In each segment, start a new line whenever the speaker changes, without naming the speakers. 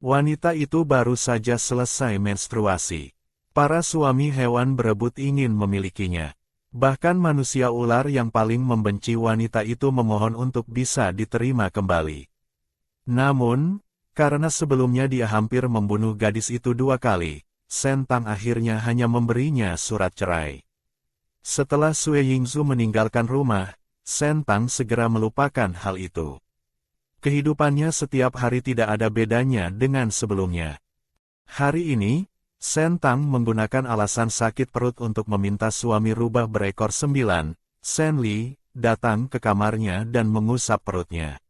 Wanita itu baru saja selesai menstruasi. Para suami hewan berebut ingin memilikinya. Bahkan manusia ular yang paling membenci wanita itu memohon untuk bisa diterima kembali. Namun, karena sebelumnya dia hampir membunuh gadis itu 2 kali, Shen Tang akhirnya hanya memberinya surat cerai. Setelah Sui Yingzhu meninggalkan rumah, Shen Tang segera melupakan hal itu. Kehidupannya setiap hari tidak ada bedanya dengan sebelumnya. Hari ini, Shen Tang menggunakan alasan sakit perut untuk meminta suami rubah berekor 9, Shen Li, datang ke kamarnya dan mengusap perutnya.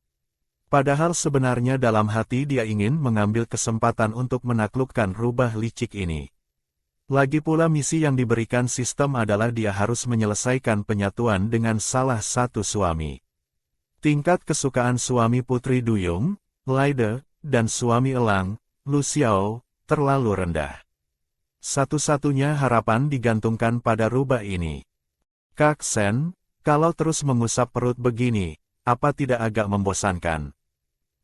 Padahal sebenarnya dalam hati dia ingin mengambil kesempatan untuk menaklukkan rubah licik ini. Lagi pula misi yang diberikan sistem adalah dia harus menyelesaikan penyatuan dengan salah satu suami. Tingkat kesukaan suami Putri Duyung, Laide, dan suami Elang, Lu Xiao, terlalu rendah. Satu-satunya harapan digantungkan pada rubah ini. Kak Shen, kalau terus mengusap perut begini, apa tidak agak membosankan?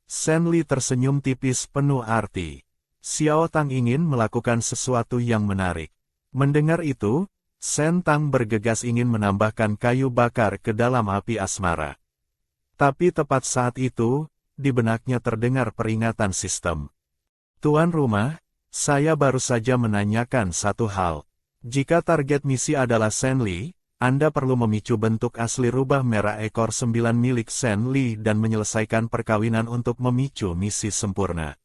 Shen Li tersenyum tipis penuh arti. Xiao Tang ingin melakukan sesuatu yang menarik. Mendengar itu, Shen Tang bergegas ingin menambahkan kayu bakar ke dalam api asmara. Tapi tepat saat itu, di benaknya terdengar peringatan sistem. Tuan rumah, saya baru saja menanyakan satu hal. Jika target misi adalah Shen Li, Anda perlu memicu bentuk asli rubah merah ekor 9 milik Shen Li dan menyelesaikan perkawinan untuk memicu misi sempurna.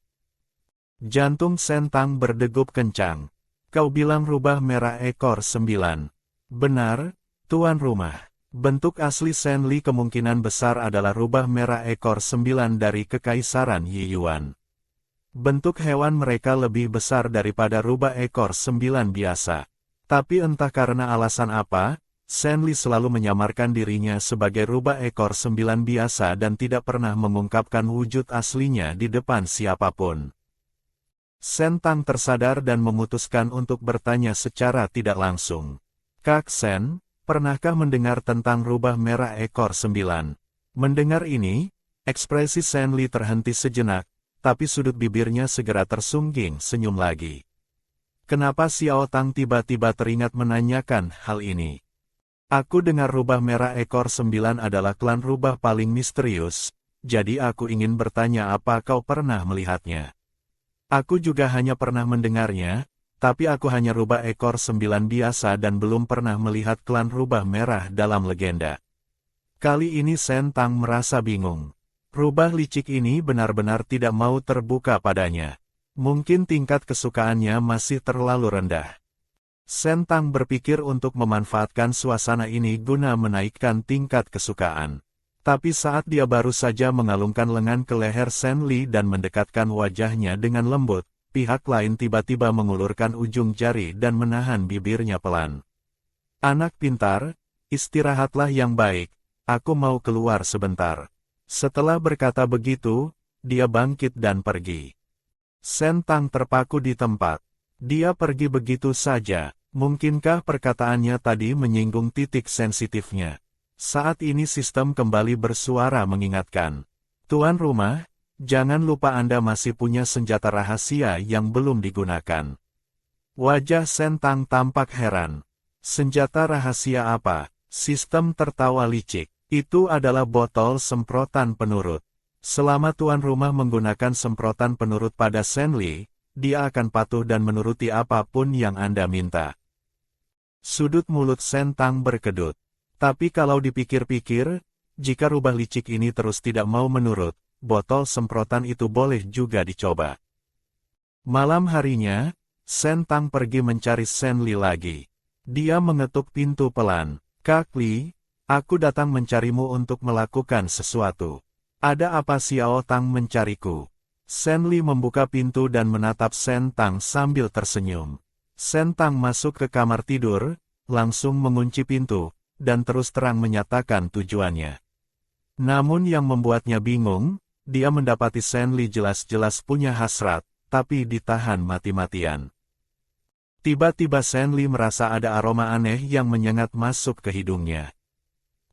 Jantung Shen Tang berdegup kencang. Kau bilang rubah merah ekor 9. Benar, tuan rumah. Bentuk asli Shen Li kemungkinan besar adalah rubah merah ekor 9 dari Kekaisaran Yiyuan. Bentuk hewan mereka lebih besar daripada rubah ekor 9 biasa. Tapi entah karena alasan apa, Shen Li selalu menyamarkan dirinya sebagai rubah ekor 9 biasa dan tidak pernah mengungkapkan wujud aslinya di depan siapapun. Shen Tang tersadar dan memutuskan untuk bertanya secara tidak langsung. Kak Shen, pernahkah mendengar tentang rubah merah ekor 9? Mendengar ini, ekspresi Shen Li terhenti sejenak, tapi sudut bibirnya segera tersungging senyum lagi. Kenapa Xiao Tang tiba-tiba teringat menanyakan hal ini? Aku dengar rubah merah ekor 9 adalah klan rubah paling misterius, jadi aku ingin bertanya apa kau pernah melihatnya. Aku juga hanya pernah mendengarnya, tapi aku hanya rubah ekor 9 biasa dan belum pernah melihat klan rubah merah dalam legenda. Kali ini Shen Tang merasa bingung. Rubah licik ini benar-benar tidak mau terbuka padanya. Mungkin tingkat kesukaannya masih terlalu rendah. Shen Tang berpikir untuk memanfaatkan suasana ini guna menaikkan tingkat kesukaan. Tapi saat dia baru saja mengalungkan lengan ke leher Shen Li dan mendekatkan wajahnya dengan lembut, pihak lain tiba-tiba mengulurkan ujung jari dan menahan bibirnya pelan. Anak pintar, istirahatlah yang baik, aku mau keluar sebentar. Setelah berkata begitu, dia bangkit dan pergi. Shen Tang terpaku di tempat. Dia pergi begitu saja. Mungkinkah perkataannya tadi menyinggung titik sensitifnya? Saat ini sistem kembali bersuara mengingatkan. Tuan rumah, jangan lupa Anda masih punya senjata rahasia yang belum digunakan. Wajah Shen Tang tampak heran. Senjata rahasia apa? Sistem tertawa licik. Itu adalah botol semprotan penurut. Selama tuan rumah menggunakan semprotan penurut pada Shen Li, dia akan patuh dan menuruti apapun yang Anda minta. Sudut mulut Shen Tang berkedut. Tapi kalau dipikir-pikir, jika rubah licik ini terus tidak mau menurut, botol semprotan itu boleh juga dicoba. Malam harinya, Shen Tang pergi mencari Shen Li lagi. Dia mengetuk pintu pelan. Kak Li, aku datang mencarimu untuk melakukan sesuatu. Ada apa Xiao Tang mencariku? Shen Li membuka pintu dan menatap Shen Tang sambil tersenyum. Shen Tang masuk ke kamar tidur, langsung mengunci pintu, dan terus terang menyatakan tujuannya. Namun yang membuatnya bingung, dia mendapati Shen Li jelas-jelas punya hasrat, tapi ditahan mati-matian. Tiba-tiba Shen Li merasa ada aroma aneh yang menyengat masuk ke hidungnya.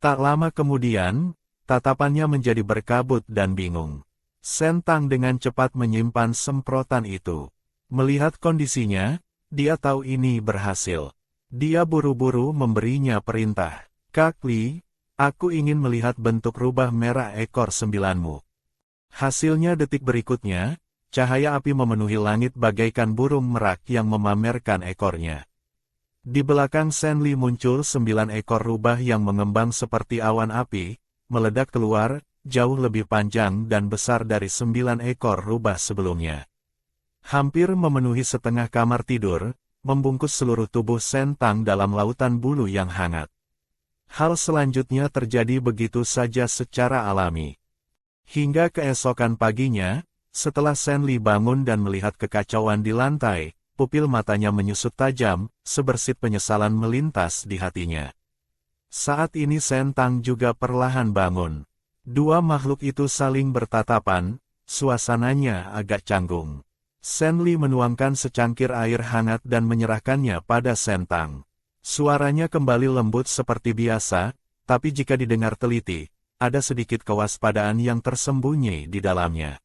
Tak lama kemudian, tatapannya menjadi berkabut dan bingung. Shen Tang dengan cepat menyimpan semprotan itu. Melihat kondisinya, dia tahu ini berhasil. Dia buru-buru memberinya perintah. Kak Li, aku ingin melihat bentuk rubah merah ekor 9-mu. Hasilnya detik berikutnya, cahaya api memenuhi langit bagaikan burung merak yang memamerkan ekornya. Di belakang Shen Li muncul 9 ekor rubah yang mengembang seperti awan api, meledak keluar, jauh lebih panjang dan besar dari 9 ekor rubah sebelumnya. Hampir memenuhi setengah kamar tidur, membungkus seluruh tubuh Shen Tang dalam lautan bulu yang hangat. Hal selanjutnya terjadi begitu saja secara alami. Hingga keesokan paginya, setelah Shen Li bangun dan melihat kekacauan di lantai, pupil matanya menyusut tajam, sebersit penyesalan melintas di hatinya. Saat ini Shen Tang juga perlahan bangun. Dua makhluk itu saling bertatapan, suasananya agak canggung. Shen Li menuangkan secangkir air hangat dan menyerahkannya pada Shen Tang. Suaranya kembali lembut seperti biasa, tapi jika didengar teliti, ada sedikit kewaspadaan yang tersembunyi di dalamnya.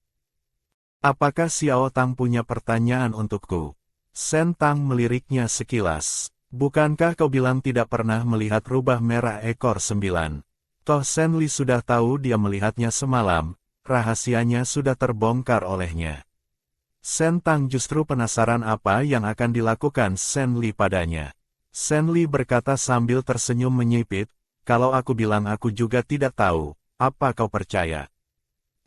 Apakah Xiao Tang punya pertanyaan untukku? Shen Tang meliriknya sekilas. Bukankah kau bilang tidak pernah melihat rubah merah ekor 9? Toh Shen Li sudah tahu dia melihatnya semalam, rahasianya sudah terbongkar olehnya. Shen Tang justru penasaran apa yang akan dilakukan Shen Li padanya. Shen Li berkata sambil tersenyum menyipit, kalau aku bilang aku juga tidak tahu, apa kau percaya?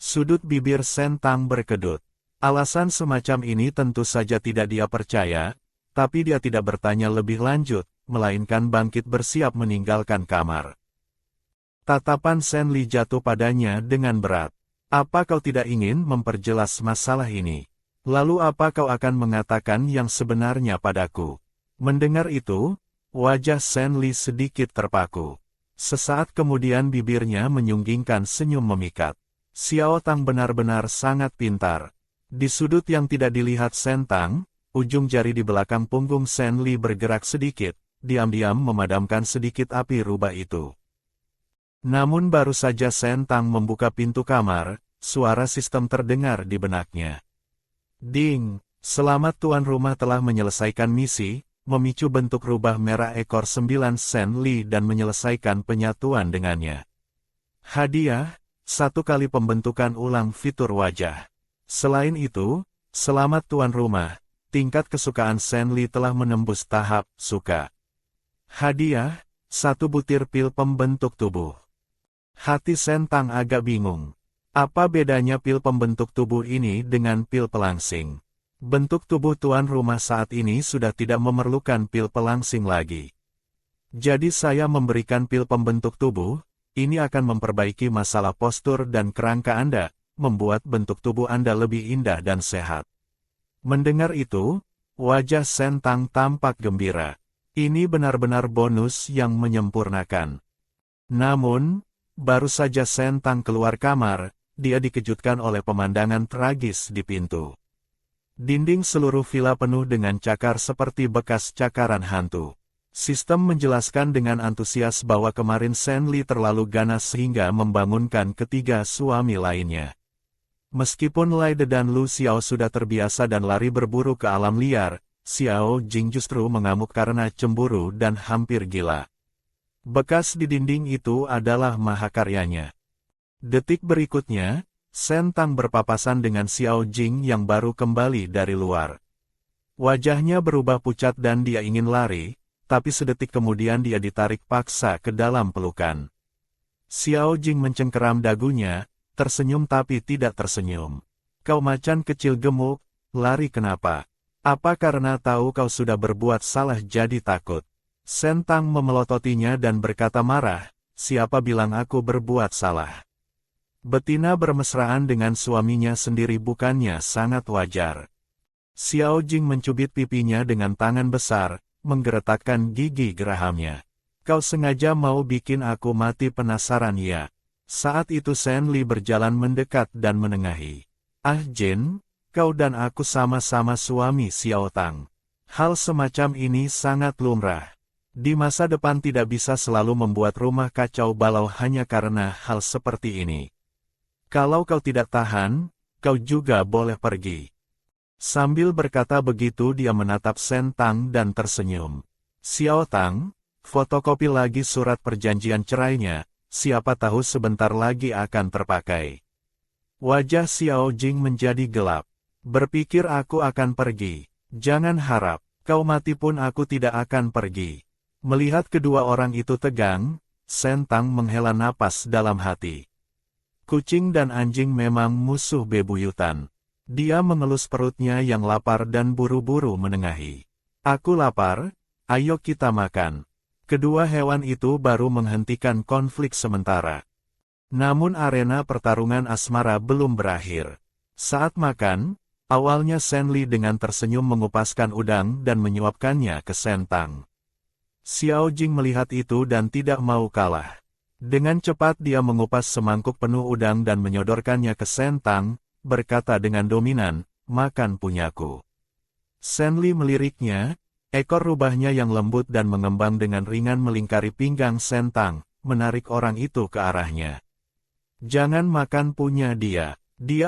Sudut bibir Shen Tang berkedut. Alasan semacam ini tentu saja tidak dia percaya, tapi dia tidak bertanya lebih lanjut, melainkan bangkit bersiap meninggalkan kamar. Tatapan Shen Li jatuh padanya dengan berat. Apa kau tidak ingin memperjelas masalah ini? Lalu apa kau akan mengatakan yang sebenarnya padaku? Mendengar itu, wajah Shen Li sedikit terpaku. Sesaat kemudian bibirnya menyunggingkan senyum memikat. Xiao Tang benar-benar sangat pintar. Di sudut yang tidak dilihat Shen Tang, ujung jari di belakang punggung Shen Li bergerak sedikit, diam-diam memadamkan sedikit api rubah itu. Namun baru saja Shen Tang membuka pintu kamar, suara sistem terdengar di benaknya. Ding, selamat tuan rumah telah menyelesaikan misi, memicu bentuk rubah merah ekor 9 Shen Li dan menyelesaikan penyatuan dengannya. Hadiah, 1 kali pembentukan ulang fitur wajah. Selain itu, selamat tuan rumah, tingkat kesukaan Shen Li telah menembus tahap suka. Hadiah, 1 butir pil pembentuk tubuh. Hati Shen Tang agak bingung. Apa bedanya pil pembentuk tubuh ini dengan pil pelangsing? Bentuk tubuh tuan rumah saat ini sudah tidak memerlukan pil pelangsing lagi. Jadi saya memberikan pil pembentuk tubuh, ini akan memperbaiki masalah postur dan kerangka Anda, membuat bentuk tubuh Anda lebih indah dan sehat. Mendengar itu, wajah Shen Tang tampak gembira. Ini benar-benar bonus yang menyempurnakan. Namun, baru saja Shen Tang keluar kamar, dia dikejutkan oleh pemandangan tragis di pintu. Dinding seluruh villa penuh dengan cakar seperti bekas cakaran hantu. Sistem menjelaskan dengan antusias bahwa kemarin Shen Li terlalu ganas sehingga membangunkan ketiga suami lainnya. Meskipun Lai De dan Lu Xiao sudah terbiasa dan lari berburu ke alam liar, Xiao Jing justru mengamuk karena cemburu dan hampir gila. Bekas di dinding itu adalah mahakaryanya. Detik berikutnya, Shen Tang berpapasan dengan Xiao Jing yang baru kembali dari luar. Wajahnya berubah pucat dan dia ingin lari, tapi sedetik kemudian dia ditarik paksa ke dalam pelukan. Xiao Jing mencengkeram dagunya, tersenyum tapi tidak tersenyum. Kau macan kecil gemuk, lari kenapa? Apa karena tahu kau sudah berbuat salah jadi takut? Shen Tang memelototinya dan berkata marah, siapa bilang aku berbuat salah? Betina bermesraan dengan suaminya sendiri bukannya sangat wajar. Xiao Jing mencubit pipinya dengan tangan besar, menggeretakkan gigi gerahamnya. Kau sengaja mau bikin aku mati penasaran ya? Saat itu Shen Li berjalan mendekat dan menengahi. Ah Jin, kau dan aku sama-sama suami Xiao Tang. Hal semacam ini sangat lumrah. Di masa depan tidak bisa selalu membuat rumah kacau balau hanya karena hal seperti ini. Kalau kau tidak tahan, kau juga boleh pergi. Sambil berkata begitu dia menatap Shen Tang dan tersenyum. Xiao Tang, fotokopi lagi surat perjanjian cerainya, siapa tahu sebentar lagi akan terpakai. Wajah Xiao Jing menjadi gelap. Berpikir aku akan pergi. Jangan harap, kau mati pun aku tidak akan pergi. Melihat kedua orang itu tegang, Shen Tang menghela napas dalam hati. Kucing dan anjing memang musuh bebuyutan. Dia mengelus perutnya yang lapar dan buru-buru menengahi. Aku lapar, ayo kita makan. Kedua hewan itu baru menghentikan konflik sementara. Namun arena pertarungan asmara belum berakhir. Saat makan, awalnya Shen Li dengan tersenyum mengupaskan udang dan menyuapkannya ke Shen Tang. Xiao Jing melihat itu dan tidak mau kalah. Dengan cepat dia mengupas semangkuk penuh udang dan menyodorkannya ke Shen Tang, berkata dengan dominan, makan punyaku. Shen Li meliriknya, ekor rubahnya yang lembut dan mengembang dengan ringan melingkari pinggang Shen Tang, menarik orang itu ke arahnya. Jangan makan punya dia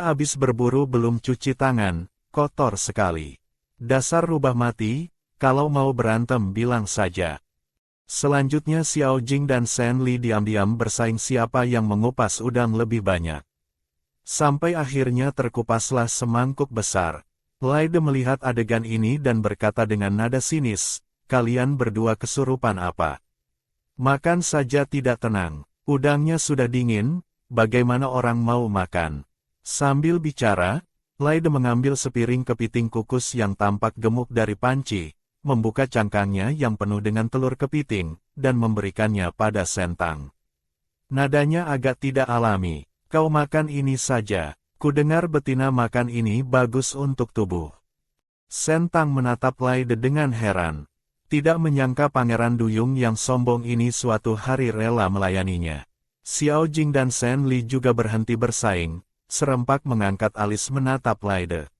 habis berburu belum cuci tangan, kotor sekali. Dasar rubah mati, kalau mau berantem bilang saja. Selanjutnya Xiao Jing dan Shen Li diam-diam bersaing siapa yang mengupas udang lebih banyak. Sampai akhirnya terkupaslah semangkuk besar. Laide melihat adegan ini dan berkata dengan nada sinis, kalian berdua kesurupan apa? Makan saja tidak tenang, udangnya sudah dingin, bagaimana orang mau makan? Sambil bicara, Laide mengambil sepiring kepiting kukus yang tampak gemuk dari panci, membuka cangkangnya yang penuh dengan telur kepiting, dan memberikannya pada Shen Tang. Nadanya agak tidak alami. Kau makan ini saja, kudengar betina makan ini bagus untuk tubuh. Shen Tang menatap Laide dengan heran. Tidak menyangka Pangeran Duyung yang sombong ini suatu hari rela melayaninya. Xiao Jing dan Shen Li juga berhenti bersaing, serempak mengangkat alis menatap Laide.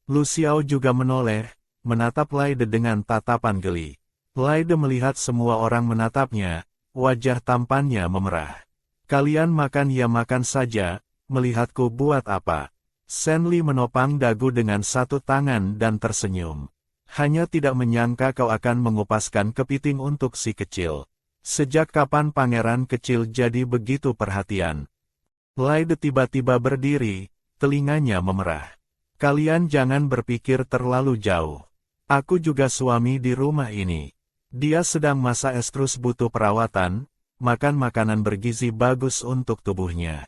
Lu Xiao juga menoleh, menatap Laide dengan tatapan geli. Laide melihat semua orang menatapnya, wajah tampannya memerah. Kalian makan ya makan saja, melihatku buat apa? Shen Li menopang dagu dengan satu tangan dan tersenyum. Hanya tidak menyangka kau akan mengupaskan kepiting untuk si kecil. Sejak kapan pangeran kecil jadi begitu perhatian? Laide tiba-tiba berdiri, telinganya memerah. Kalian jangan berpikir terlalu jauh. Aku juga suami di rumah ini. Dia sedang masa estrus butuh perawatan, makan makanan bergizi bagus untuk tubuhnya.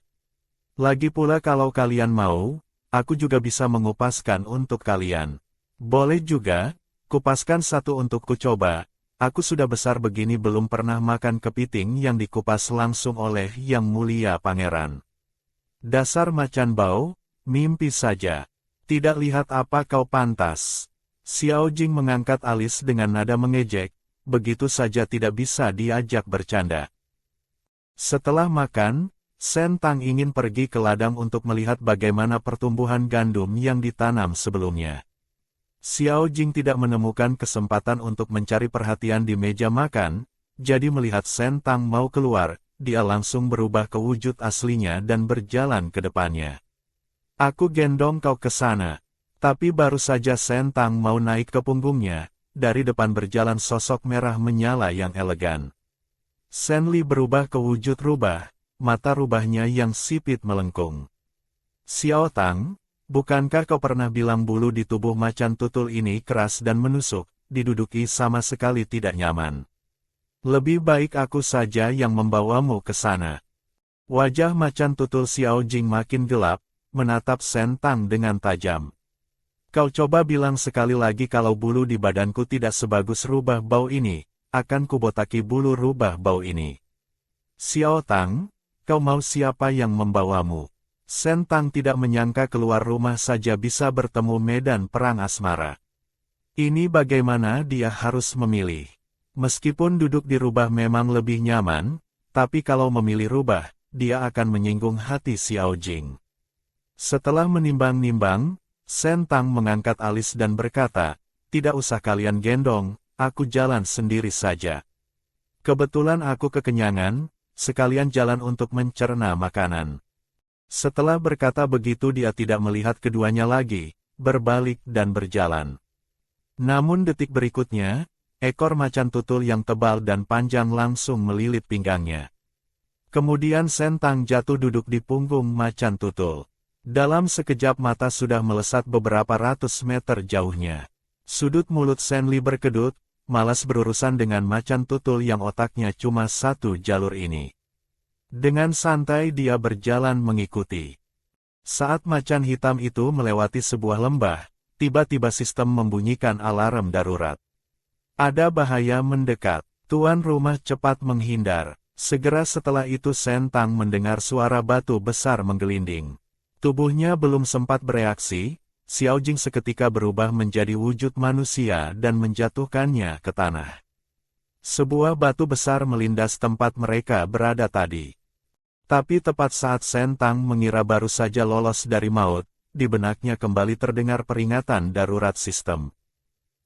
Lagi pula kalau kalian mau, aku juga bisa mengupaskan untuk kalian. Boleh juga, kupaskan satu untuk kucoba, aku sudah besar begini belum pernah makan kepiting yang dikupas langsung oleh Yang Mulia Pangeran. Dasar macan bau, mimpi saja. Tidak lihat apa kau pantas. Xiao Jing mengangkat alis dengan nada mengejek, begitu saja tidak bisa diajak bercanda. Setelah makan, Shen Tang ingin pergi ke ladang untuk melihat bagaimana pertumbuhan gandum yang ditanam sebelumnya. Xiao Jing tidak menemukan kesempatan untuk mencari perhatian di meja makan, jadi melihat Shen Tang mau keluar, dia langsung berubah ke wujud aslinya dan berjalan ke depannya. Aku gendong kau ke sana. Tapi baru saja Shen Tang mau naik ke punggungnya, dari depan berjalan sosok merah menyala yang elegan. Shen Li berubah ke wujud rubah, mata rubahnya yang sipit melengkung. Xiao Tang, bukankah kau pernah bilang bulu di tubuh macan tutul ini keras dan menusuk, diduduki sama sekali tidak nyaman? Lebih baik aku saja yang membawamu ke sana. Wajah macan tutul Xiao Jing makin gelap, menatap Shen Tang dengan tajam. Kau coba bilang sekali lagi kalau bulu di badanku tidak sebagus rubah bau ini, akan kubotaki bulu rubah bau ini. Xiao Tang, kau mau siapa yang membawamu? Shen Tang tidak menyangka keluar rumah saja bisa bertemu medan perang asmara. Ini bagaimana dia harus memilih. Meskipun duduk di rubah memang lebih nyaman, tapi kalau memilih rubah, dia akan menyinggung hati Xiao Jing. Setelah menimbang-nimbang, Shen Tang mengangkat alis dan berkata, tidak usah kalian gendong, aku jalan sendiri saja. Kebetulan aku kekenyangan, sekalian jalan untuk mencerna makanan. Setelah berkata begitu dia tidak melihat keduanya lagi, berbalik dan berjalan. Namun detik berikutnya, ekor macan tutul yang tebal dan panjang langsung melilit pinggangnya. Kemudian Sentang jatuh duduk di punggung macan tutul. Dalam sekejap mata sudah melesat beberapa ratus meter jauhnya. Sudut mulut Senli berkedut, malas berurusan dengan macan tutul yang otaknya cuma satu jalur ini. Dengan santai dia berjalan mengikuti. Saat macan hitam itu melewati sebuah lembah, tiba-tiba sistem membunyikan alarm darurat. Ada bahaya mendekat, tuan rumah cepat menghindar. Segera setelah itu Sentang mendengar suara batu besar menggelinding. Tubuhnya belum sempat bereaksi, Xiao Jing seketika berubah menjadi wujud manusia dan menjatuhkannya ke tanah. Sebuah batu besar melindas tempat mereka berada tadi. Tapi tepat saat Sentang mengira baru saja lolos dari maut, di benaknya kembali terdengar peringatan darurat sistem.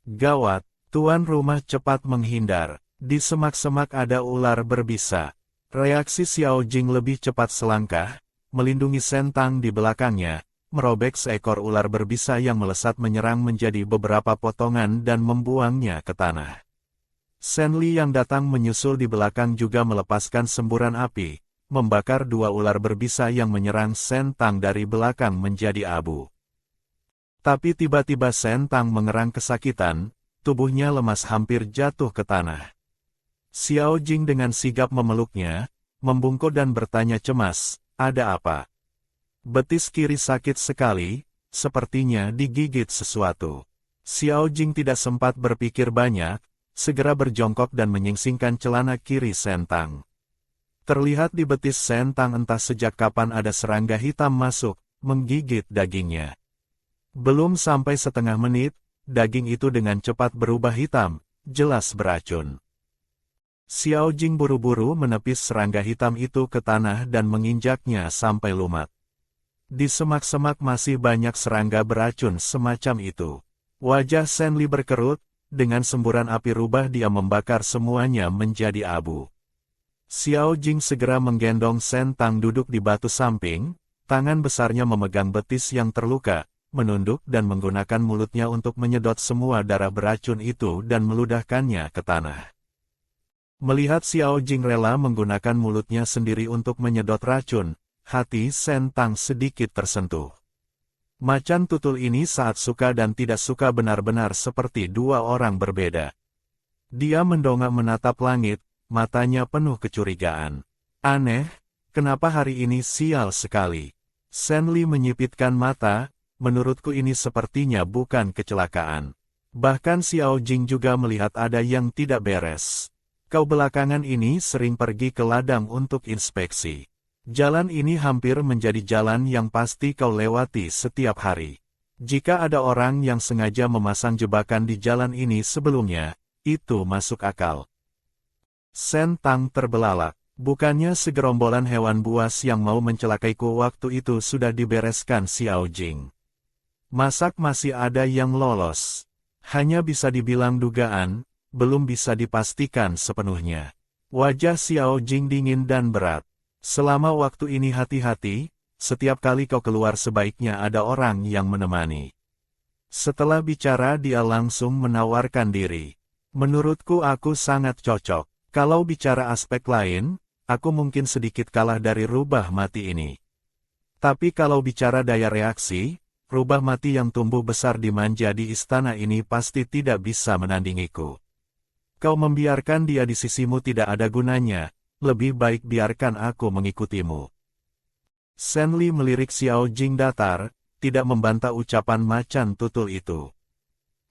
Gawat, tuan rumah cepat menghindar. Di semak-semak ada ular berbisa. Reaksi Xiao Jing lebih cepat selangkah, melindungi Sentang di belakangnya, merobek seekor ular berbisa yang melesat menyerang menjadi beberapa potongan dan membuangnya ke tanah. Senli yang datang menyusul di belakang juga melepaskan semburan api, membakar dua ular berbisa yang menyerang Sentang dari belakang menjadi abu. Tapi tiba-tiba Sentang mengerang kesakitan, tubuhnya lemas hampir jatuh ke tanah. Xiao Jing dengan sigap memeluknya, membungkuk dan bertanya cemas, ada apa? Betis kiri sakit sekali, sepertinya digigit sesuatu. Xiao Jing tidak sempat berpikir banyak, segera berjongkok dan menyingsingkan celana kiri Sentang. Terlihat di betis Sentang entah sejak kapan ada serangga hitam masuk, menggigit dagingnya. Belum sampai setengah menit, daging itu dengan cepat berubah hitam, jelas beracun. Xiao Jing buru-buru menepis serangga hitam itu ke tanah dan menginjaknya sampai lumat. Di semak-semak masih banyak serangga beracun semacam itu. Wajah Senli berkerut, dengan semburan api rubah dia membakar semuanya menjadi abu. Xiao Jing segera menggendong Sentang duduk di batu samping, tangan besarnya memegang betis yang terluka, menunduk dan menggunakan mulutnya untuk menyedot semua darah beracun itu dan meludahkannya ke tanah. Melihat Xiao Jing rela menggunakan mulutnya sendiri untuk menyedot racun, hati Sentang sedikit tersentuh. Macan tutul ini saat suka dan tidak suka benar-benar seperti dua orang berbeda. Dia mendongak menatap langit, matanya penuh kecurigaan. Aneh, kenapa hari ini sial sekali? Senli menyipitkan mata, menurutku ini sepertinya bukan kecelakaan. Bahkan Xiao Jing juga melihat ada yang tidak beres. Kau belakangan ini sering pergi ke ladang untuk inspeksi. Jalan ini hampir menjadi jalan yang pasti kau lewati setiap hari. Jika ada orang yang sengaja memasang jebakan di jalan ini sebelumnya, itu masuk akal. Sentang terbelalak. Bukannya segerombolan hewan buas yang mau mencelakaiku waktu itu sudah dibereskan Xiao Jing. Masak masih ada yang lolos. Hanya bisa dibilang dugaan, belum bisa dipastikan sepenuhnya. Wajah Xiao Jing dingin dan berat. Selama waktu ini hati-hati, setiap kali kau keluar sebaiknya ada orang yang menemani. Setelah bicara dia langsung menawarkan diri. Menurutku aku sangat cocok. Kalau bicara aspek lain, aku mungkin sedikit kalah dari rubah mati ini. Tapi kalau bicara daya reaksi, rubah mati yang tumbuh besar di manja di istana ini pasti tidak bisa menandingiku. Kau membiarkan dia di sisimu tidak ada gunanya, lebih baik biarkan aku mengikutimu. Senli melirik Xiao Jing datar, tidak membantah ucapan macan tutul itu.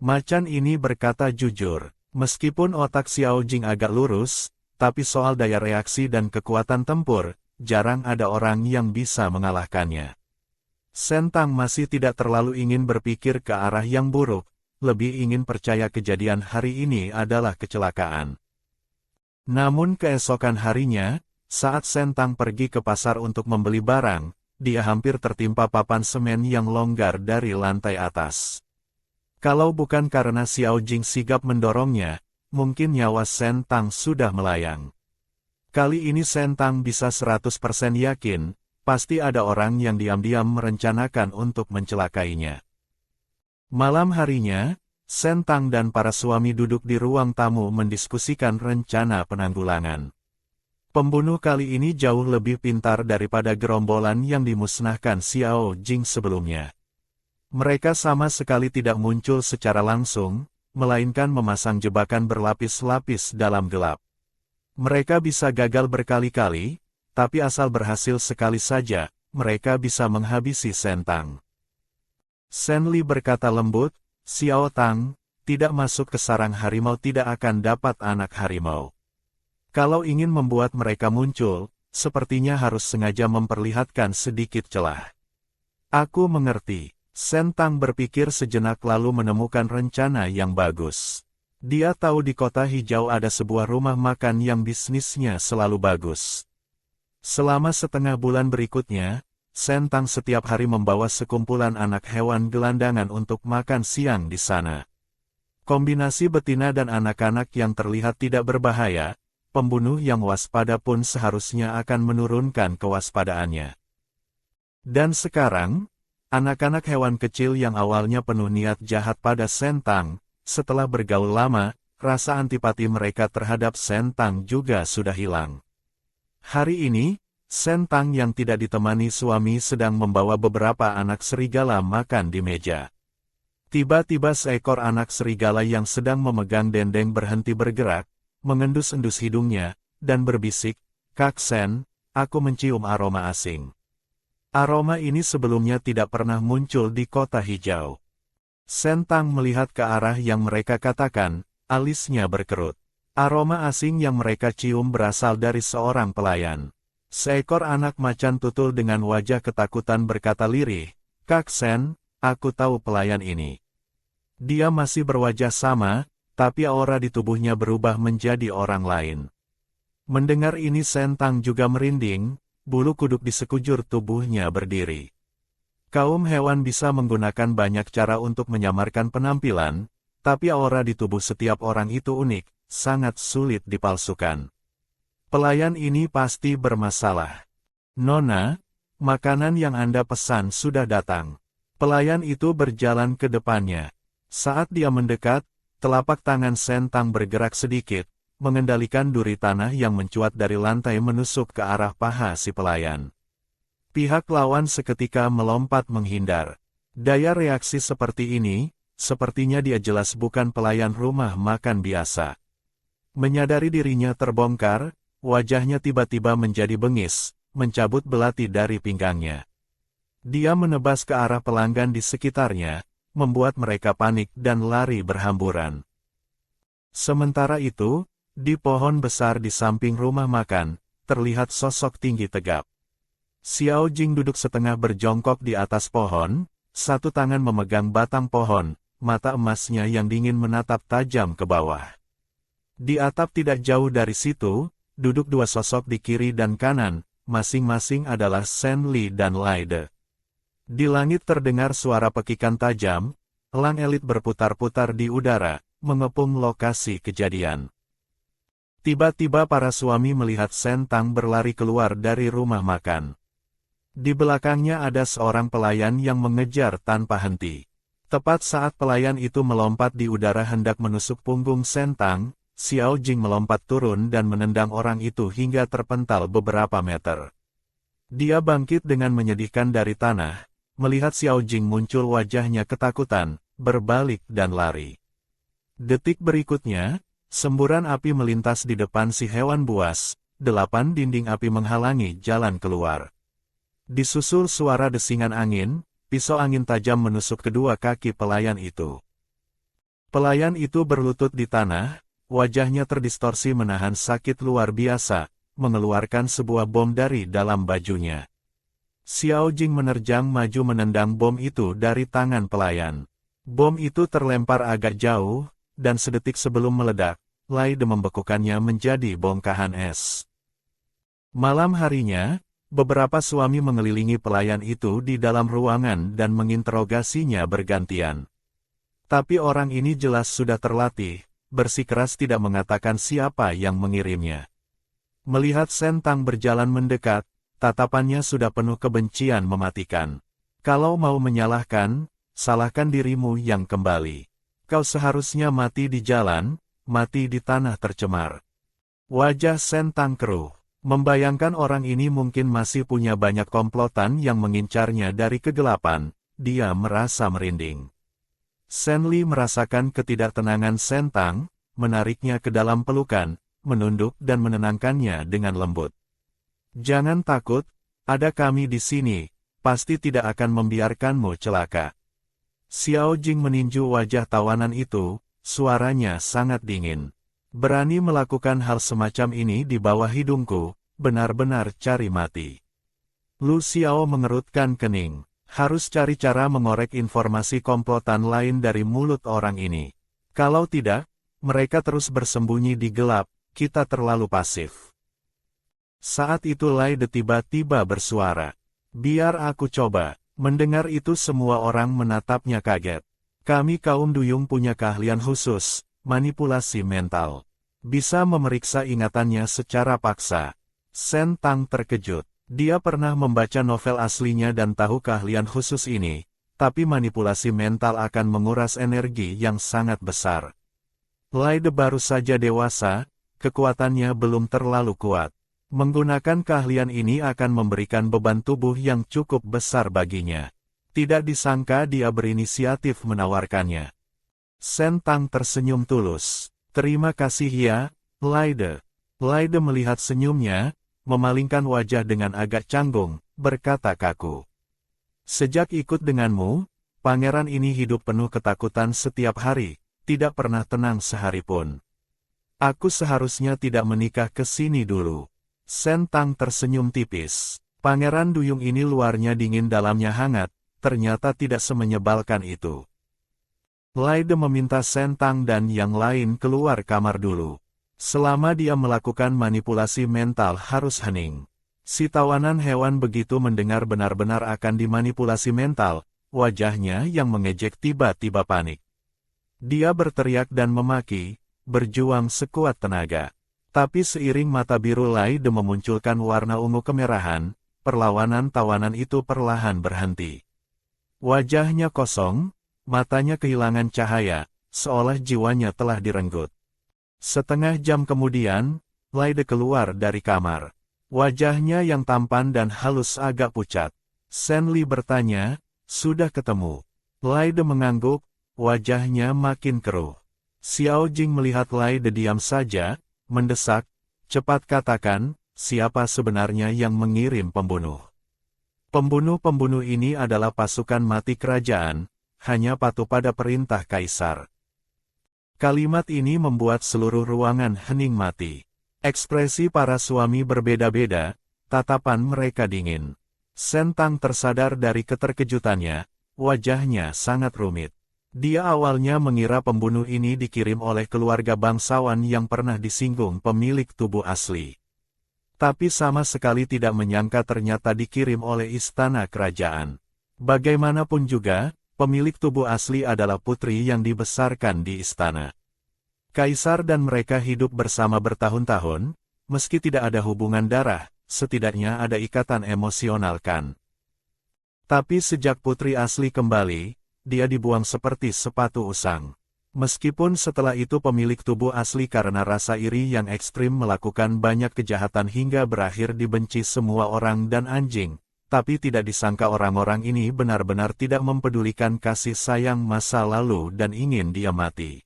Macan ini berkata jujur, meskipun otak Xiao Jing agak lurus, tapi soal daya reaksi dan kekuatan tempur, jarang ada orang yang bisa mengalahkannya. Sentang masih tidak terlalu ingin berpikir ke arah yang buruk, lebih ingin percaya kejadian hari ini adalah kecelakaan. Namun keesokan harinya, saat Sentang pergi ke pasar untuk membeli barang, dia hampir tertimpa papan semen yang longgar dari lantai atas. Kalau bukan karena Xiao Jing sigap mendorongnya, mungkin nyawa Sentang sudah melayang. Kali ini Sentang bisa 100% yakin, pasti ada orang yang diam-diam merencanakan untuk mencelakainya. Malam harinya, Sentang dan para suami duduk di ruang tamu mendiskusikan rencana penanggulangan. Pembunuh kali ini jauh lebih pintar daripada gerombolan yang dimusnahkan Xiao Jing sebelumnya. Mereka sama sekali tidak muncul secara langsung, melainkan memasang jebakan berlapis-lapis dalam gelap. Mereka bisa gagal berkali-kali, tapi asal berhasil sekali saja, mereka bisa menghabisi Sentang. Shen Li berkata lembut, "Xiao Tang, tidak masuk ke sarang harimau tidak akan dapat anak harimau. Kalau ingin membuat mereka muncul, sepertinya harus sengaja memperlihatkan sedikit celah." "Aku mengerti." Sentang berpikir sejenak lalu menemukan rencana yang bagus. Dia tahu di kota hijau ada sebuah rumah makan yang bisnisnya selalu bagus. Selama setengah bulan berikutnya, Sentang setiap hari membawa sekumpulan anak hewan gelandangan untuk makan siang di sana. Kombinasi betina dan anak-anak yang terlihat tidak berbahaya, pembunuh yang waspada pun seharusnya akan menurunkan kewaspadaannya. Dan sekarang, anak-anak hewan kecil yang awalnya penuh niat jahat pada Sentang, setelah bergaul lama, rasa antipati mereka terhadap Sentang juga sudah hilang. Hari ini, Sentang yang tidak ditemani suami sedang membawa beberapa anak serigala makan di meja. Tiba-tiba seekor anak serigala yang sedang memegang dendeng berhenti bergerak, mengendus-endus hidungnya, dan berbisik, "Kak Sen, aku mencium aroma asing." Aroma ini sebelumnya tidak pernah muncul di kota hijau. Sentang melihat ke arah yang mereka katakan, alisnya berkerut. Aroma asing yang mereka cium berasal dari seorang pelayan. Seekor anak macan tutul dengan wajah ketakutan berkata lirih, "Kak Sen, aku tahu pelayan ini." Dia masih berwajah sama, tapi aura di tubuhnya berubah menjadi orang lain. Mendengar ini Sentang juga merinding, bulu kuduk di sekujur tubuhnya berdiri. Kaum hewan bisa menggunakan banyak cara untuk menyamarkan penampilan, tapi aura di tubuh setiap orang itu unik, sangat sulit dipalsukan. Pelayan ini pasti bermasalah. "Nona, makanan yang Anda pesan sudah datang." Pelayan itu berjalan ke depannya. Saat dia mendekat, telapak tangan Sentang bergerak sedikit, mengendalikan duri tanah yang mencuat dari lantai menusuk ke arah paha si pelayan. Pihak lawan seketika melompat menghindar. Daya reaksi seperti ini, sepertinya dia jelas bukan pelayan rumah makan biasa. Menyadari dirinya terbongkar, wajahnya tiba-tiba menjadi bengis, mencabut belati dari pinggangnya. Dia menebas ke arah pelanggan di sekitarnya, membuat mereka panik dan lari berhamburan. Sementara itu, di pohon besar di samping rumah makan, terlihat sosok tinggi tegap. Xiao Jing duduk setengah berjongkok di atas pohon, satu tangan memegang batang pohon, mata emasnya yang dingin menatap tajam ke bawah. Di atap tidak jauh dari situ, duduk dua sosok di kiri dan kanan, masing-masing adalah Shen Li dan Laide. Di langit terdengar suara pekikan tajam, elang elit berputar-putar di udara, mengepung lokasi kejadian. Tiba-tiba para suami melihat Sentang berlari keluar dari rumah makan. Di belakangnya ada seorang pelayan yang mengejar tanpa henti. Tepat saat pelayan itu melompat di udara hendak menusuk punggung Sentang, Xiao Jing melompat turun dan menendang orang itu hingga terpental beberapa meter. Dia bangkit dengan menyedihkan dari tanah, melihat Xiao Jing muncul wajahnya ketakutan, berbalik dan lari. Detik berikutnya, semburan api melintas di depan si hewan buas, 8 dinding api menghalangi jalan keluar. Disusul suara desingan angin, pisau angin tajam menusuk kedua kaki pelayan itu. Pelayan itu berlutut di tanah, wajahnya terdistorsi menahan sakit luar biasa, mengeluarkan sebuah bom dari dalam bajunya. Xiao Jing menerjang maju menendang bom itu dari tangan pelayan. Bom itu terlempar agak jauh, dan sedetik sebelum meledak, Laide membekukannya menjadi bongkahan es. Malam harinya, beberapa suami mengelilingi pelayan itu di dalam ruangan dan menginterogasinya bergantian. Tapi orang ini jelas sudah terlatih, bersikeras tidak mengatakan siapa yang mengirimnya. Melihat Sentang berjalan mendekat, tatapannya sudah penuh kebencian mematikan. Kalau mau menyalahkan, salahkan dirimu yang kembali. Kau seharusnya mati di jalan, mati di tanah tercemar. Wajah Sen Tang keruh. Membayangkan orang ini mungkin masih punya banyak komplotan yang mengincarnya dari kegelapan, dia merasa merinding. Sen Li merasakan ketidaktenangan Sen Tang, menariknya ke dalam pelukan, menunduk dan menenangkannya dengan lembut. Jangan takut, ada kami di sini, pasti tidak akan membiarkanmu celaka. Xiao Jing meninju wajah tawanan itu, suaranya sangat dingin. Berani melakukan hal semacam ini di bawah hidungku, benar-benar cari mati. Lu Xiao mengerutkan kening, harus cari cara mengorek informasi komplotan lain dari mulut orang ini. Kalau tidak, mereka terus bersembunyi di gelap, kita terlalu pasif. Saat itu Lai De tiba-tiba bersuara. Biar aku coba. Mendengar itu semua orang menatapnya kaget. Kami kaum duyung punya keahlian khusus, manipulasi mental. Bisa memeriksa ingatannya secara paksa. Sen Tang terkejut. Dia pernah membaca novel aslinya dan tahu keahlian khusus ini, tapi manipulasi mental akan menguras energi yang sangat besar. Lai De baru saja dewasa, kekuatannya belum terlalu kuat. Menggunakan keahlian ini akan memberikan beban tubuh yang cukup besar baginya. Tidak disangka dia berinisiatif menawarkannya. Sen Tang tersenyum tulus. Terima kasih ya, Lai De. Lai De melihat senyumnya, memalingkan wajah dengan agak canggung, berkata kaku. Sejak ikut denganmu, pangeran ini hidup penuh ketakutan setiap hari, tidak pernah tenang sehari pun. Aku seharusnya tidak menikah ke sini dulu. Sen Tang tersenyum tipis. Pangeran duyung ini luarnya dingin dalamnya hangat, ternyata tidak semenyebalkan itu. Lai De meminta Sen Tang dan yang lain keluar kamar dulu. Selama dia melakukan manipulasi mental harus hening. Si tawanan hewan begitu mendengar benar-benar akan dimanipulasi mental, wajahnya yang mengejek tiba-tiba panik. Dia berteriak dan memaki, berjuang sekuat tenaga. Tapi seiring mata biru Lai De memunculkan warna ungu kemerahan, perlawanan tawanan itu perlahan berhenti. Wajahnya kosong, matanya kehilangan cahaya, seolah jiwanya telah direnggut. Setengah jam kemudian, Lai De keluar dari kamar. Wajahnya yang tampan dan halus agak pucat. Sen Li bertanya, sudah ketemu? Lai De mengangguk, wajahnya makin keruh. Xiao Jing melihat Lai De diam saja, mendesak, cepat katakan, siapa sebenarnya yang mengirim pembunuh? Pembunuh-pembunuh ini adalah pasukan mati kerajaan, hanya patuh pada perintah kaisar. Kalimat ini membuat seluruh ruangan hening mati. Ekspresi para suami berbeda-beda, tatapan mereka dingin. Sen Tang tersadar dari keterkejutannya, wajahnya sangat rumit. Dia awalnya mengira pembunuh ini dikirim oleh keluarga bangsawan yang pernah disinggung pemilik tubuh asli. Tapi sama sekali tidak menyangka ternyata dikirim oleh istana kerajaan. Bagaimanapun juga, pemilik tubuh asli adalah putri yang dibesarkan di istana. Kaisar dan mereka hidup bersama bertahun-tahun, meski tidak ada hubungan darah, setidaknya ada ikatan emosional kan. Tapi sejak putri asli kembali, dia dibuang seperti sepatu usang. Meskipun setelah itu pemilik tubuh asli karena rasa iri yang ekstrim melakukan banyak kejahatan hingga berakhir dibenci semua orang dan anjing, tapi tidak disangka orang-orang ini benar-benar tidak mempedulikan kasih sayang masa lalu dan ingin dia mati.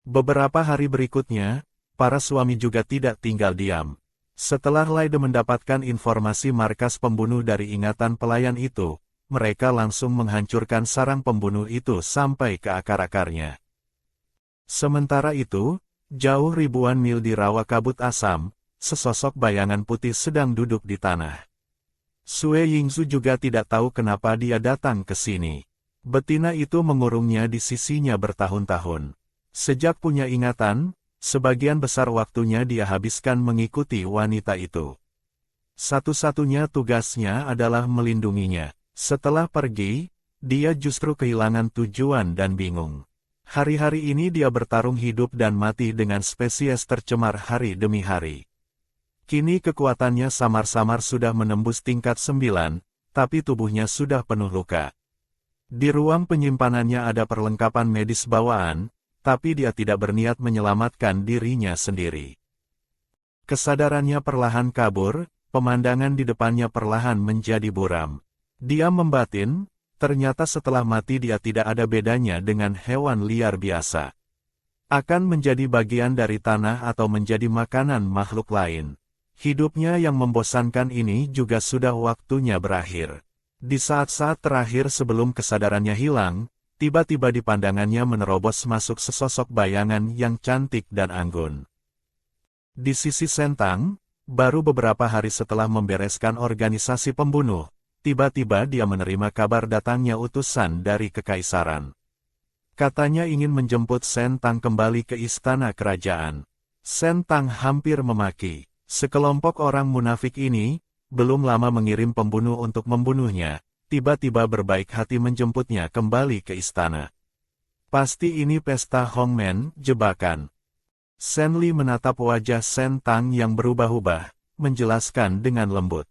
Beberapa hari berikutnya, para suami juga tidak tinggal diam. Setelah Lai De mendapatkan informasi markas pembunuh dari ingatan pelayan itu, mereka langsung menghancurkan sarang pembunuh itu sampai ke akar-akarnya. Sementara itu, jauh ribuan mil di rawa kabut asam, sesosok bayangan putih sedang duduk di tanah. Sue Yingzu juga tidak tahu kenapa dia datang ke sini. Betina itu mengurungnya di sisinya bertahun-tahun. Sejak punya ingatan, sebagian besar waktunya dia habiskan mengikuti wanita itu. Satu-satunya tugasnya adalah melindunginya. Setelah pergi, dia justru kehilangan tujuan dan bingung. Hari-hari ini dia bertarung hidup dan mati dengan spesies tercemar hari demi hari. Kini kekuatannya samar-samar sudah menembus tingkat 9, tapi tubuhnya sudah penuh luka. Di ruang penyimpanannya ada perlengkapan medis bawaan, tapi dia tidak berniat menyelamatkan dirinya sendiri. Kesadarannya perlahan kabur, pemandangan di depannya perlahan menjadi buram. Dia membatin, ternyata setelah mati dia tidak ada bedanya dengan hewan liar biasa. Akan menjadi bagian dari tanah atau menjadi makanan makhluk lain. Hidupnya yang membosankan ini juga sudah waktunya berakhir. Di saat-saat terakhir sebelum kesadarannya hilang, tiba-tiba di pandangannya menerobos masuk sesosok bayangan yang cantik dan anggun. Di sisi Sentang, baru beberapa hari setelah membereskan organisasi pembunuh, tiba-tiba dia menerima kabar datangnya utusan dari Kekaisaran. Katanya ingin menjemput Sentang kembali ke istana kerajaan. Sentang hampir memaki. Sekelompok orang munafik ini, belum lama mengirim pembunuh untuk membunuhnya, tiba-tiba berbaik hati menjemputnya kembali ke istana. Pasti ini pesta Hongmen, jebakan. Shen Li menatap wajah Sentang yang berubah-ubah, menjelaskan dengan lembut.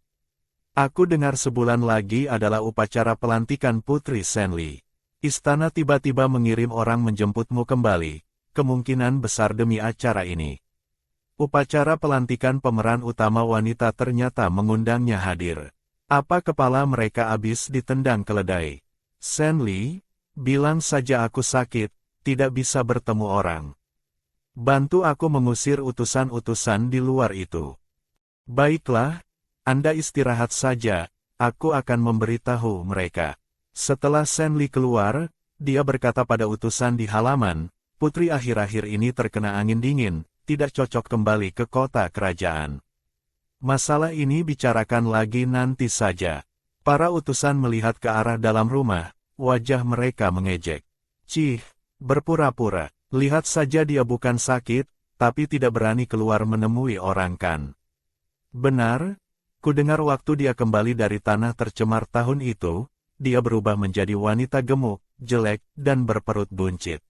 Aku dengar sebulan lagi adalah upacara pelantikan Putri Shen Li. Istana tiba-tiba mengirim orang menjemputmu kembali, kemungkinan besar demi acara ini. Upacara pelantikan pemeran utama wanita ternyata mengundangnya hadir. Apa kepala mereka habis ditendang keledai? Shen Li, bilang saja aku sakit, tidak bisa bertemu orang. Bantu aku mengusir utusan-utusan di luar itu. Baiklah, Anda istirahat saja, aku akan memberitahu mereka. Setelah Shen Li keluar, dia berkata pada utusan di halaman, Putri akhir-akhir ini terkena angin dingin, tidak cocok kembali ke kota kerajaan. Masalah ini bicarakan lagi nanti saja. Para utusan melihat ke arah dalam rumah, wajah mereka mengejek. Cih, berpura-pura, lihat saja dia bukan sakit, tapi tidak berani keluar menemui orang kan. Benar, kudengar waktu dia kembali dari tanah tercemar tahun itu, dia berubah menjadi wanita gemuk, jelek, dan berperut buncit.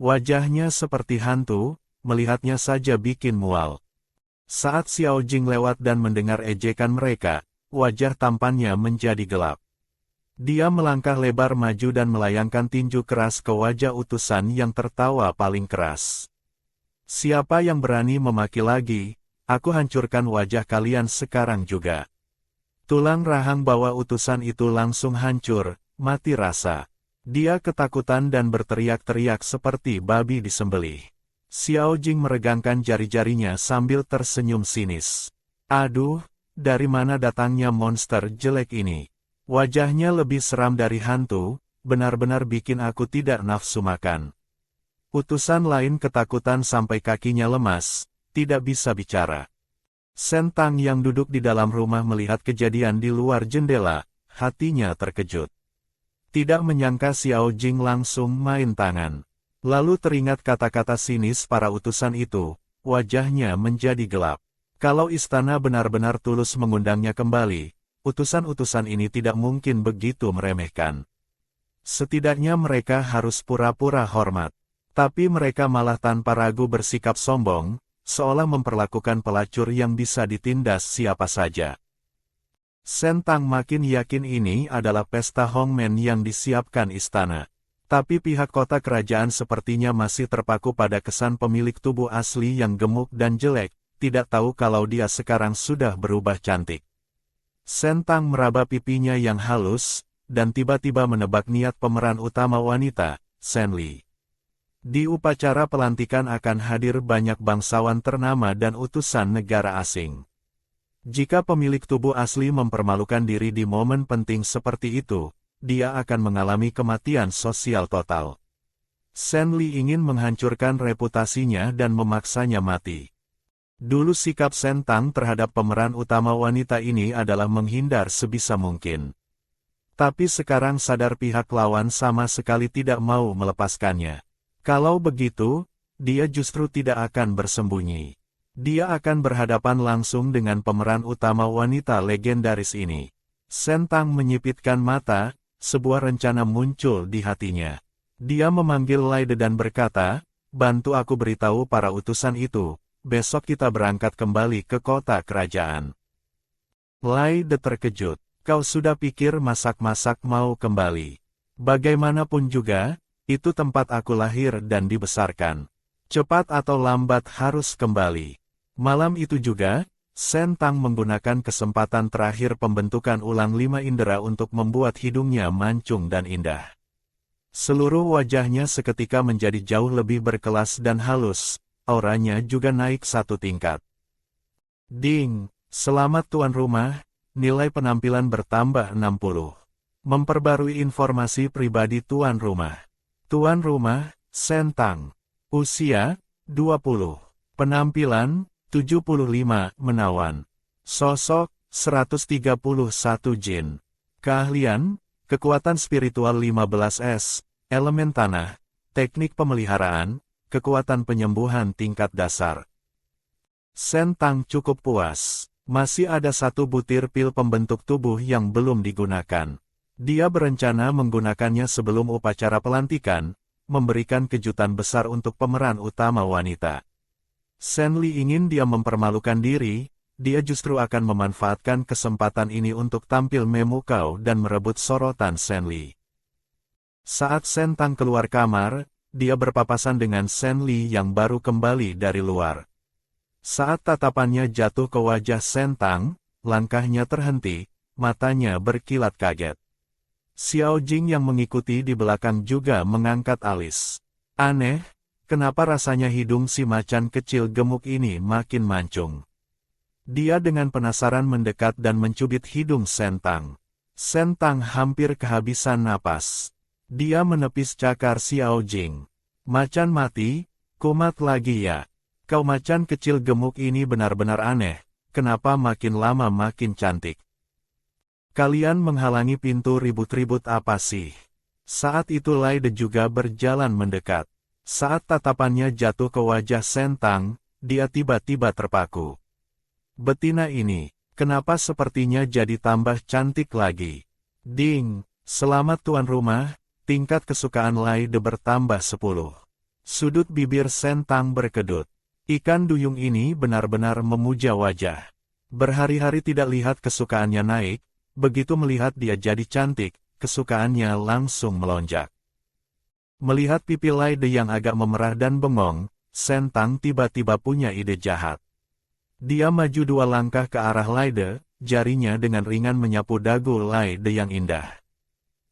Wajahnya seperti hantu, melihatnya saja bikin mual. Saat Xiao Jing lewat dan mendengar ejekan mereka, wajah tampannya menjadi gelap. Dia melangkah lebar maju dan melayangkan tinju keras ke wajah utusan yang tertawa paling keras. Siapa yang berani memaki lagi, aku hancurkan wajah kalian sekarang juga. Tulang rahang bawah utusan itu langsung hancur, mati rasa. Dia ketakutan dan berteriak-teriak seperti babi disembelih. Xiao Jing meregangkan jari-jarinya sambil tersenyum sinis. Aduh, dari mana datangnya monster jelek ini? Wajahnya lebih seram dari hantu, benar-benar bikin aku tidak nafsu makan. Utusan lain ketakutan sampai kakinya lemas, tidak bisa bicara. Sentang yang duduk di dalam rumah melihat kejadian di luar jendela, hatinya terkejut. Tidak menyangka Xiao Jing langsung main tangan. Lalu teringat kata-kata sinis para utusan itu, wajahnya menjadi gelap. Kalau istana benar-benar tulus mengundangnya kembali, utusan-utusan ini tidak mungkin begitu meremehkan. Setidaknya mereka harus pura-pura hormat. Tapi mereka malah tanpa ragu bersikap sombong, seolah memperlakukan pelacur yang bisa ditindas siapa saja. Sentang makin yakin ini adalah pesta Hongmen yang disiapkan istana. Tapi pihak kota kerajaan sepertinya masih terpaku pada kesan pemilik tubuh asli yang gemuk dan jelek, tidak tahu kalau dia sekarang sudah berubah cantik. Sentang meraba pipinya yang halus, dan tiba-tiba menebak niat pemeran utama wanita, Shen Li. Di upacara pelantikan akan hadir banyak bangsawan ternama dan utusan negara asing. Jika pemilik tubuh asli mempermalukan diri di momen penting seperti itu, dia akan mengalami kematian sosial total. Shen Li ingin menghancurkan reputasinya dan memaksanya mati. Dulu sikap Sentang terhadap pemeran utama wanita ini adalah menghindar sebisa mungkin. Tapi sekarang sadar pihak lawan sama sekali tidak mau melepaskannya. Kalau begitu, dia justru tidak akan bersembunyi. Dia akan berhadapan langsung dengan pemeran utama wanita legendaris ini. Sentang menyipitkan mata, sebuah rencana muncul di hatinya. Dia memanggil Laide dan berkata, bantu aku beritahu para utusan itu, besok kita berangkat kembali ke kota kerajaan. Lai De terkejut. Kau sudah pikir masak-masak mau kembali? Bagaimanapun juga, itu tempat aku lahir dan dibesarkan. Cepat atau lambat harus kembali. Malam itu juga, Sen Tang menggunakan kesempatan terakhir pembentukan ulang 5 indera untuk membuat hidungnya mancung dan indah. Seluruh wajahnya seketika menjadi jauh lebih berkelas dan halus, auranya juga naik 1 tingkat. Ding! Selamat tuan rumah, nilai penampilan bertambah 60. Memperbarui informasi pribadi tuan rumah. Tuan rumah, Sen Tang. Usia, 20. Penampilan, 75, menawan. Sosok, 131 jin. Keahlian, kekuatan spiritual 15S, elemen tanah, teknik pemeliharaan, kekuatan penyembuhan tingkat dasar. Sen Tang cukup puas. Masih ada 1 butir pil pembentuk tubuh yang belum digunakan. Dia berencana menggunakannya sebelum upacara pelantikan, memberikan kejutan besar untuk pemeran utama wanita. Sen Li ingin dia mempermalukan diri, dia justru akan memanfaatkan kesempatan ini untuk tampil memukau dan merebut sorotan Sen Li. Saat Sen Tang keluar kamar, dia berpapasan dengan Sen Li yang baru kembali dari luar. Saat tatapannya jatuh ke wajah Sen Tang, langkahnya terhenti, matanya berkilat kaget. Xiao Jing yang mengikuti di belakang juga mengangkat alis. Aneh, kenapa rasanya hidung si macan kecil gemuk ini makin mancung? Dia dengan penasaran mendekat dan mencubit hidung Sen Tang. Sen Tang hampir kehabisan napas. Dia menepis cakar Xiao Jing. Macan mati, kumat lagi ya. Kau macan kecil gemuk ini benar-benar aneh, kenapa makin lama makin cantik? Kalian menghalangi pintu ribut-ribut apa sih? Saat itu Lai De juga berjalan mendekat. Saat tatapannya jatuh ke wajah Sen Tang, dia tiba-tiba terpaku. Betina ini, kenapa sepertinya jadi tambah cantik lagi? Ding, selamat tuan rumah, tingkat kesukaan Lai De bertambah 10. Sudut bibir Sen Tang berkedut. Ikan duyung ini benar-benar memuja wajah. Berhari-hari tidak lihat kesukaannya naik, begitu melihat dia jadi cantik, kesukaannya langsung melonjak. Melihat pipi Lai De yang agak memerah dan bengong, Sen Tang tiba-tiba punya ide jahat. Dia maju 2 langkah ke arah Lai De, jarinya dengan ringan menyapu dagu Lai De yang indah.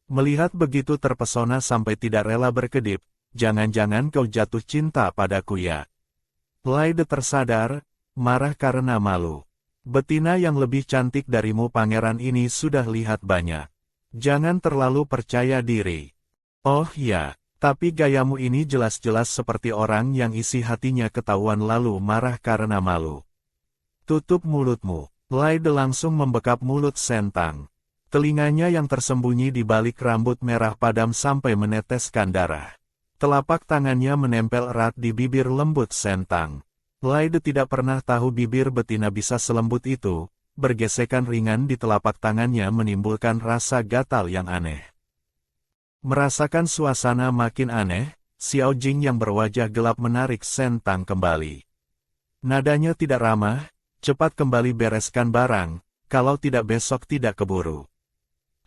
Melihat begitu terpesona sampai tidak rela berkedip, jangan-jangan kau jatuh cinta padaku ya? Lai De tersadar, marah karena malu. Betina yang lebih cantik darimu pangeran ini sudah lihat banyak. Jangan terlalu percaya diri. Oh ya, tapi gayamu ini jelas-jelas seperti orang yang isi hatinya ketahuan lalu marah karena malu. Tutup mulutmu. Lai De langsung membekap mulut Sen Tang. Telinganya yang tersembunyi di balik rambut merah padam sampai meneteskan darah. Telapak tangannya menempel erat di bibir lembut Sen Tang. Lai De tidak pernah tahu bibir betina bisa selembut itu, bergesekan ringan di telapak tangannya menimbulkan rasa gatal yang aneh. Merasakan suasana makin aneh, Xiao Jing yang berwajah gelap menarik Sen Tang kembali. Nadanya tidak ramah, cepat kembali bereskan barang, kalau tidak besok tidak keburu.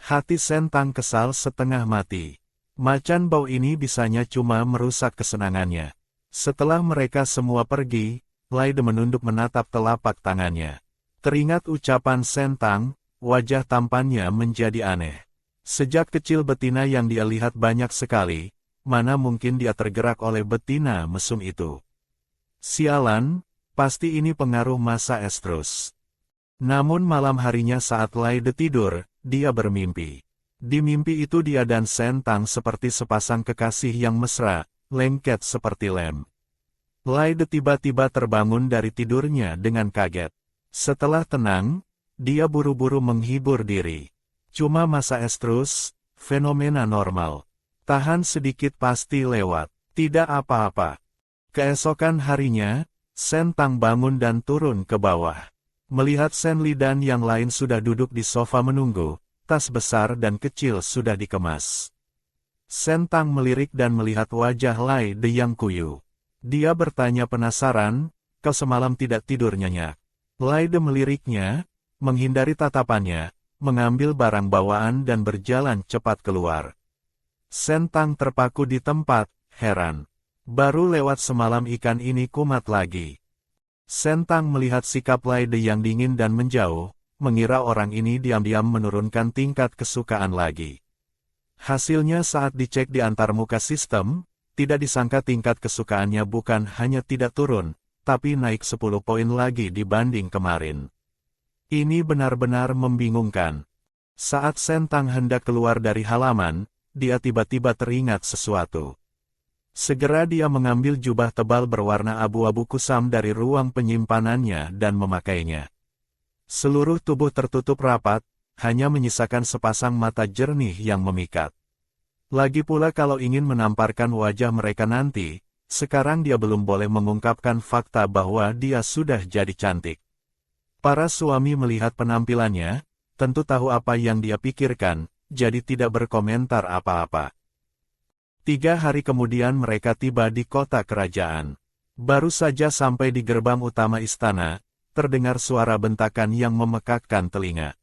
Hati Sen Tang kesal setengah mati. Macan bau ini bisanya cuma merusak kesenangannya. Setelah mereka semua pergi, Lai De menunduk menatap telapak tangannya. Teringat ucapan Sen Tang, wajah tampannya menjadi aneh. Sejak kecil betina yang dia lihat banyak sekali, mana mungkin dia tergerak oleh betina mesum itu. Sialan, pasti ini pengaruh masa estrus. Namun malam harinya saat Lai De tidur, dia bermimpi. Di mimpi itu dia dan Sen Tang seperti sepasang kekasih yang mesra, lengket seperti lem. Lai De tiba-tiba terbangun dari tidurnya dengan kaget. Setelah tenang, dia buru-buru menghibur diri. Cuma masa estrus, fenomena normal. Tahan sedikit pasti lewat, tidak apa-apa. Keesokan harinya, Sen Tang bangun dan turun ke bawah. Melihat Sen Li dan yang lain sudah duduk di sofa menunggu, tas besar dan kecil sudah dikemas. Sen Tang melirik dan melihat wajah Lai De yang kuyu. Dia bertanya penasaran, kau semalam tidak tidur nyenyak. Laide meliriknya, menghindari tatapannya, mengambil barang bawaan dan berjalan cepat keluar. Sentang terpaku di tempat, heran. Baru lewat semalam ikan ini kumat lagi. Sentang melihat sikap Laide yang dingin dan menjauh, mengira orang ini diam-diam menurunkan tingkat kesukaan lagi. Hasilnya saat dicek di antarmuka sistem, tidak disangka tingkat kesukaannya bukan hanya tidak turun, tapi naik 10 poin lagi dibanding kemarin. Ini benar-benar membingungkan. Saat Sentang hendak keluar dari halaman, dia tiba-tiba teringat sesuatu. Segera dia mengambil jubah tebal berwarna abu-abu kusam dari ruang penyimpanannya dan memakainya. Seluruh tubuh tertutup rapat, hanya menyisakan sepasang mata jernih yang memikat. Lagi pula kalau ingin menamparkan wajah mereka nanti, sekarang dia belum boleh mengungkapkan fakta bahwa dia sudah jadi cantik. Para suami melihat penampilannya, tentu tahu apa yang dia pikirkan, jadi tidak berkomentar apa-apa. 3 hari kemudian mereka tiba di kota kerajaan. Baru saja sampai di gerbang utama istana, terdengar suara bentakan yang memekakkan telinga.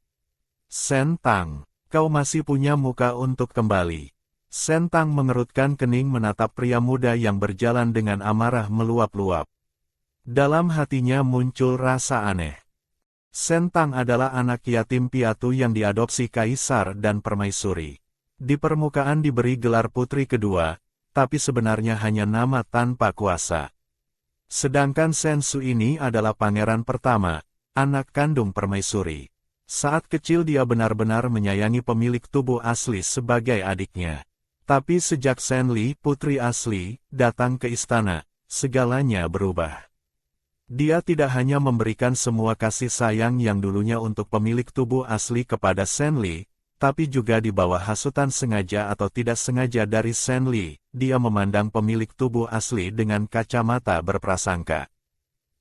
Sentang, kau masih punya muka untuk kembali. Sentang mengerutkan kening menatap pria muda yang berjalan dengan amarah meluap-luap. Dalam hatinya muncul rasa aneh. Sentang adalah anak yatim piatu yang diadopsi kaisar dan permaisuri. Di permukaan diberi gelar putri kedua, tapi sebenarnya hanya nama tanpa kuasa. Sedangkan Sensu ini adalah pangeran pertama, anak kandung permaisuri. Saat kecil dia benar-benar menyayangi pemilik tubuh asli sebagai adiknya. Tapi sejak Senli, putri asli, datang ke istana, segalanya berubah. Dia tidak hanya memberikan semua kasih sayang yang dulunya untuk pemilik tubuh asli kepada Senli, tapi juga di bawah hasutan sengaja atau tidak sengaja dari Senli, dia memandang pemilik tubuh asli dengan kacamata berprasangka.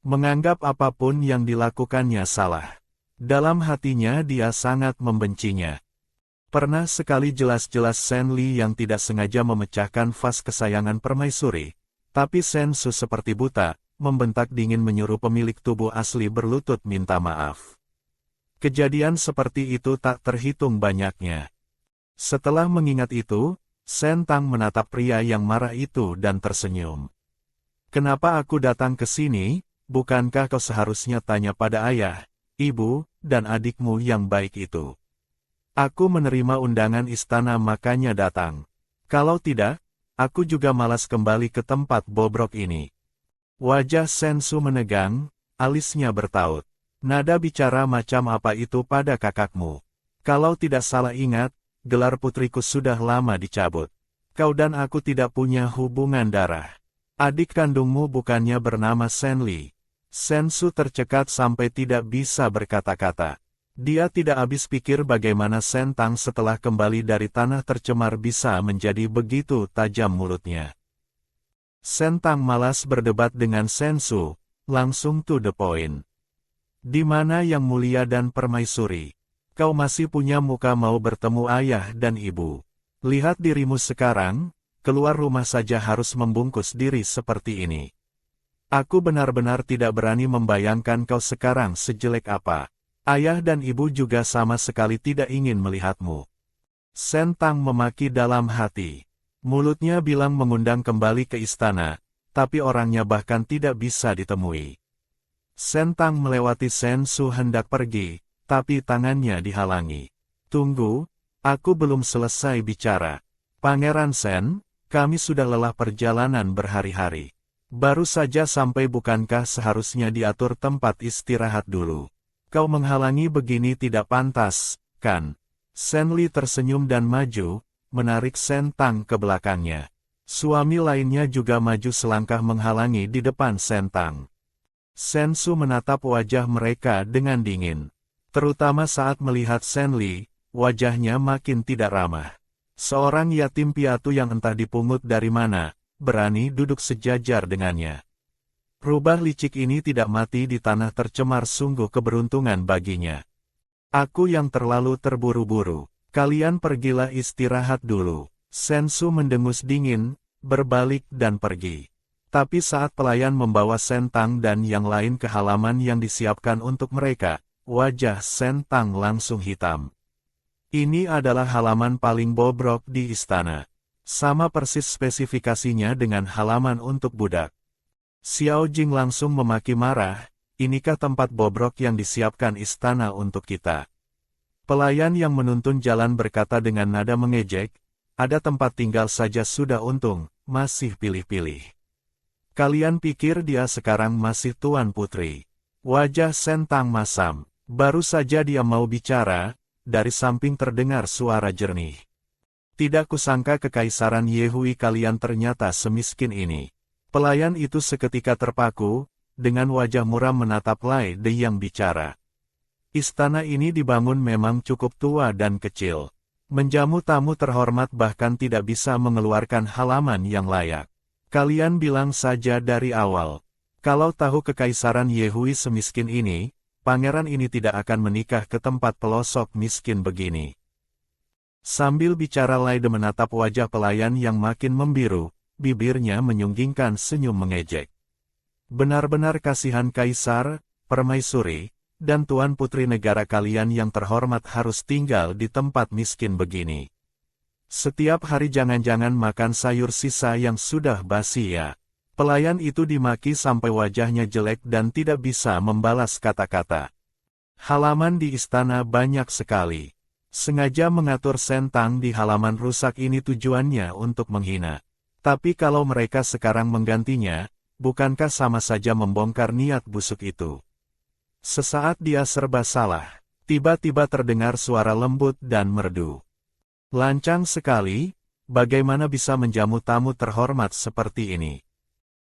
Menganggap apapun yang dilakukannya salah. Dalam hatinya dia sangat membencinya. Pernah sekali jelas-jelas Senli yang tidak sengaja memecahkan vas kesayangan permaisuri, tapi Sensu seperti buta, membentak dingin menyuruh pemilik tubuh asli berlutut minta maaf. Kejadian seperti itu tak terhitung banyaknya. Setelah mengingat itu, Sentang menatap pria yang marah itu dan tersenyum. Kenapa aku datang ke sini? Bukankah kau seharusnya tanya pada ayah, ibu, dan adikmu yang baik itu? Aku menerima undangan istana makanya datang. Kalau tidak, aku juga malas kembali ke tempat bobrok ini. Wajah Sensu menegang, alisnya bertaut. Nada bicara macam apa itu pada kakakmu? Kalau tidak salah ingat, gelar putriku sudah lama dicabut. Kau dan aku tidak punya hubungan darah. Adik kandungmu bukannya bernama Senli. Sensu tercekat sampai tidak bisa berkata-kata. Dia tidak habis pikir bagaimana Sentang setelah kembali dari tanah tercemar bisa menjadi begitu tajam mulutnya. Sentang malas berdebat dengan Sensu, langsung to the point. Di mana yang mulia dan permaisuri? Kau masih punya muka mau bertemu ayah dan ibu. Lihat dirimu sekarang, keluar rumah saja harus membungkus diri seperti ini. Aku benar-benar tidak berani membayangkan kau sekarang sejelek apa. Ayah dan ibu juga sama sekali tidak ingin melihatmu. Sentang memaki dalam hati. Mulutnya bilang mengundang kembali ke istana, tapi orangnya bahkan tidak bisa ditemui. Sentang melewati Sensu hendak pergi, tapi tangannya dihalangi. Tunggu, aku belum selesai bicara. Pangeran Sen, kami sudah lelah perjalanan berhari-hari. Baru saja sampai bukankah seharusnya diatur tempat istirahat dulu? Kau menghalangi begini tidak pantas, kan? Senli tersenyum dan maju, menarik Sentang ke belakangnya. Suami lainnya juga maju selangkah menghalangi di depan Sentang. Sensu menatap wajah mereka dengan dingin. Terutama saat melihat Senli, wajahnya makin tidak ramah. Seorang yatim piatu yang entah dipungut dari mana, berani duduk sejajar dengannya. Rubah licik ini tidak mati di tanah tercemar sungguh keberuntungan baginya. Aku yang terlalu terburu-buru. Kalian pergilah istirahat dulu. Sensu mendengus dingin, berbalik dan pergi. Tapi saat pelayan membawa Sentang dan yang lain ke halaman yang disiapkan untuk mereka, wajah Sentang langsung hitam. Ini adalah halaman paling bobrok di istana. Sama persis spesifikasinya dengan halaman untuk budak. Xiao Jing langsung memaki marah, inikah tempat bobrok yang disiapkan istana untuk kita? Pelayan yang menuntun jalan berkata dengan nada mengejek, ada tempat tinggal saja sudah untung, masih pilih-pilih. Kalian pikir dia sekarang masih Tuan Putri? Wajah Sentang masam, baru saja dia mau bicara, dari samping terdengar suara jernih. Tidak kusangka kekaisaran Yehui kalian ternyata semiskin ini. Pelayan itu seketika terpaku, dengan wajah muram menatap Lai De yang bicara. Istana ini dibangun memang cukup tua dan kecil. Menjamu tamu terhormat bahkan tidak bisa mengeluarkan halaman yang layak. Kalian bilang saja dari awal, kalau tahu kekaisaran Yehui semiskin ini, pangeran ini tidak akan menikah ke tempat pelosok miskin begini. Sambil bicara Lai De menatap wajah pelayan yang makin membiru, bibirnya menyunggingkan senyum mengejek. Benar-benar kasihan kaisar, permaisuri, dan tuan putri negara kalian yang terhormat harus tinggal di tempat miskin begini. Setiap hari jangan-jangan makan sayur sisa yang sudah basi ya. Pelayan itu dimaki sampai wajahnya jelek dan tidak bisa membalas kata-kata. Halaman di istana banyak sekali. Sengaja mengatur Sentang di halaman rusak ini tujuannya untuk menghina. Tapi kalau mereka sekarang menggantinya, bukankah sama saja membongkar niat busuk itu? Sesaat dia serba salah, tiba-tiba terdengar suara lembut dan merdu. Lancang sekali, bagaimana bisa menjamu tamu terhormat seperti ini?